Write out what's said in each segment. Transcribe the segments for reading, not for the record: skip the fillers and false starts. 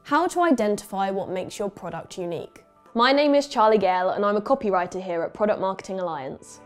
How to identify what makes your product unique. My name is Charlie Gale and I'm a copywriter here at Product Marketing Alliance.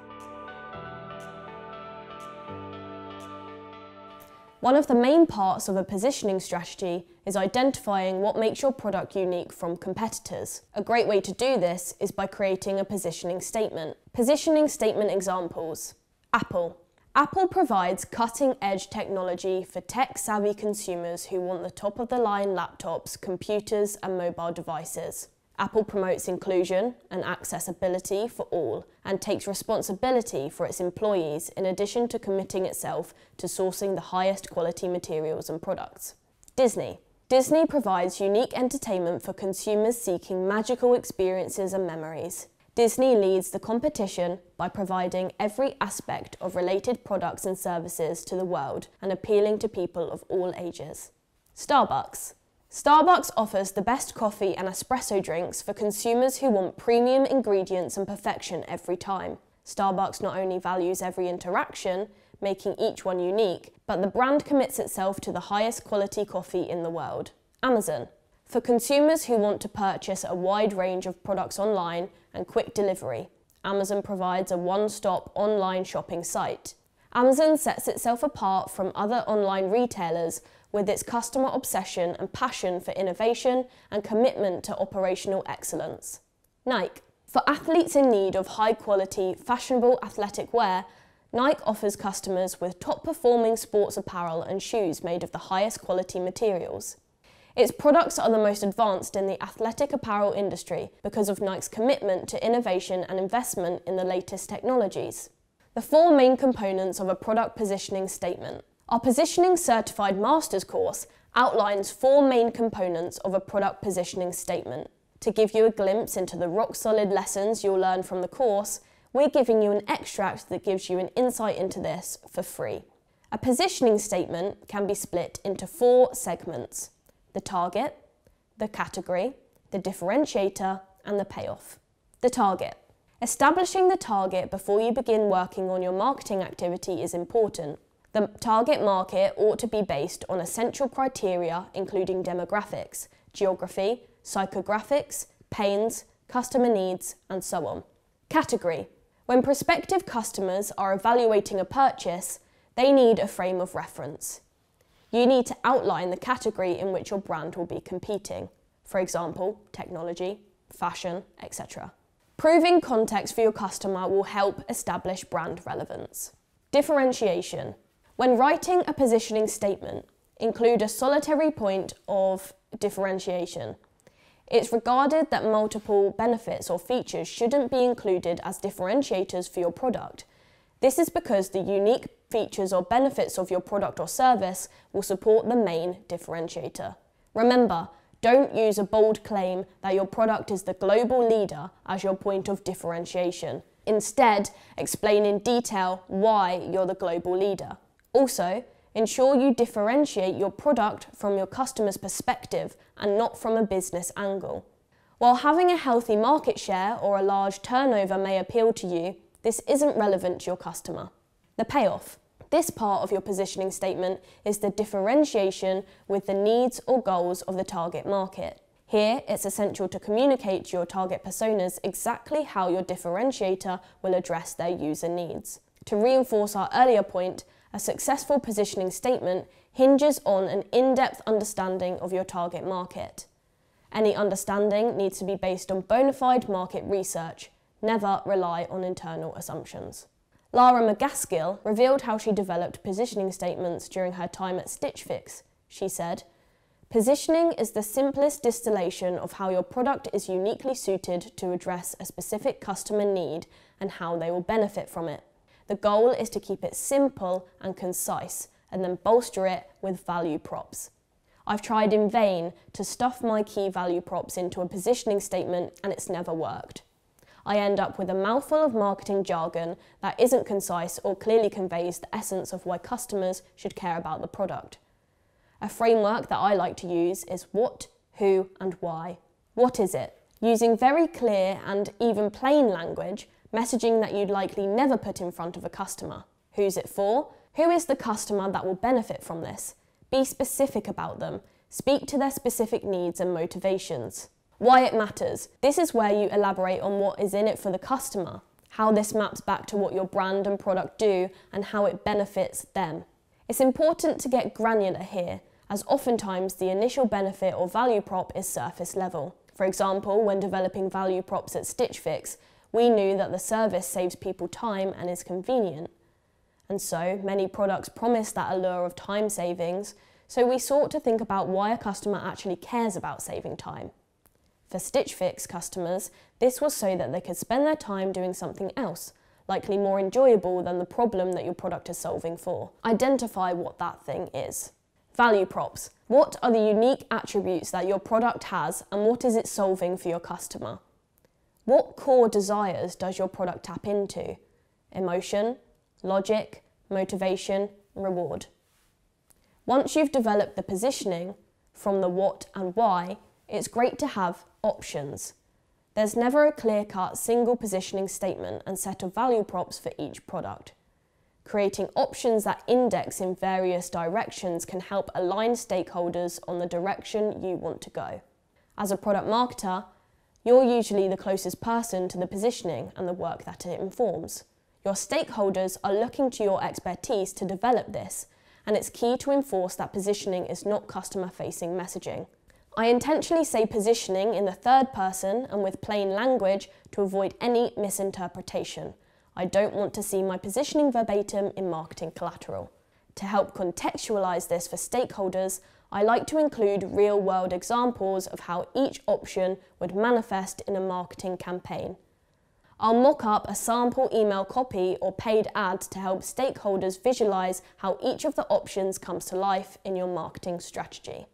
One of the main parts of a positioning strategy is identifying what makes your product unique from competitors. A great way to do this is by creating a positioning statement. Positioning statement examples. Apple. Apple provides cutting-edge technology for tech-savvy consumers who want the top-of-the-line laptops, computers, and mobile devices. Apple promotes inclusion and accessibility for all and takes responsibility for its employees in addition to committing itself to sourcing the highest quality materials and products. Disney. Disney provides unique entertainment for consumers seeking magical experiences and memories. Disney leads the competition by providing every aspect of related products and services to the world and appealing to people of all ages. Starbucks. Starbucks offers the best coffee and espresso drinks for consumers who want premium ingredients and perfection every time. Starbucks not only values every interaction, making each one unique, but the brand commits itself to the highest quality coffee in the world. Amazon. For consumers who want to purchase a wide range of products online and quick delivery, Amazon provides a one-stop online shopping site. Amazon sets itself apart from other online retailers with its customer obsession and passion for innovation and commitment to operational excellence. Nike. For athletes in need of high-quality, fashionable athletic wear, Nike offers customers with top-performing sports apparel and shoes made of the highest quality materials. Its products are the most advanced in the athletic apparel industry because of Nike's commitment to innovation and investment in the latest technologies. The four main components of a product positioning statement. Our Positioning Certified Masters course outlines four main components of a product positioning statement. To give you a glimpse into the rock-solid lessons you'll learn from the course, we're giving you an extract that gives you an insight into this for free. A positioning statement can be split into four segments: the target, the category, the differentiator, and the payoff. The target. Establishing the target before you begin working on your marketing activity is important. The target market ought to be based on essential criteria including demographics, geography, psychographics, pains, customer needs, and so on. Category. When prospective customers are evaluating a purchase, they need a frame of reference. You need to outline the category in which your brand will be competing. For example, technology, fashion, etc. Proving context for your customer will help establish brand relevance. Differentiation. When writing a positioning statement, include a solitary point of differentiation. It's regarded that multiple benefits or features shouldn't be included as differentiators for your product. This is because the unique features or benefits of your product or service will support the main differentiator. Remember, don't use a bold claim that your product is the global leader as your point of differentiation. Instead, explain in detail why you're the global leader. Also, ensure you differentiate your product from your customer's perspective and not from a business angle. While having a healthy market share or a large turnover may appeal to you, this isn't relevant to your customer. The payoff. This part of your positioning statement is the differentiation with the needs or goals of the target market. Here, it's essential to communicate to your target personas exactly how your differentiator will address their user needs. To reinforce our earlier point, a successful positioning statement hinges on an in-depth understanding of your target market. Any understanding needs to be based on bona fide market research. Never rely on internal assumptions. Lara McGaskill revealed how she developed positioning statements during her time at Stitch Fix. She said, "Positioning is the simplest distillation of how your product is uniquely suited to address a specific customer need and how they will benefit from it. The goal is to keep it simple and concise and then bolster it with value props. I've tried in vain to stuff my key value props into a positioning statement and it's never worked. I end up with a mouthful of marketing jargon that isn't concise or clearly conveys the essence of why customers should care about the product. A framework that I like to use is what, who, and why. What is it? Using very clear and even plain language, messaging that you'd likely never put in front of a customer. Who's it for? Who is the customer that will benefit from this? Be specific about them. Speak to their specific needs and motivations. Why it matters. This is where you elaborate on what is in it for the customer, how this maps back to what your brand and product do, and how it benefits them. It's important to get granular here, as oftentimes the initial benefit or value prop is surface level. For example, when developing value props at Stitch Fix, we knew that the service saves people time and is convenient. And so, many products promise that allure of time savings, so we sought to think about why a customer actually cares about saving time. For Stitch Fix customers, this was so that they could spend their time doing something else, likely more enjoyable than the problem that your product is solving for. Identify what that thing is. Value props. What are the unique attributes that your product has and what is it solving for your customer? What core desires does your product tap into? Emotion, logic, motivation, reward. Once you've developed the positioning, from the what and why, it's great to have options. There's never a clear-cut single positioning statement and set of value props for each product. Creating options that index in various directions can help align stakeholders on the direction you want to go. As a product marketer, you're usually the closest person to the positioning and the work that it informs. Your stakeholders are looking to your expertise to develop this, and it's key to enforce that positioning is not customer-facing messaging. I intentionally say positioning in the third person and with plain language to avoid any misinterpretation. I don't want to see my positioning verbatim in marketing collateral. To help contextualize this for stakeholders, I like to include real-world examples of how each option would manifest in a marketing campaign. I'll mock up a sample email copy or paid ad to help stakeholders visualize how each of the options comes to life in your marketing strategy.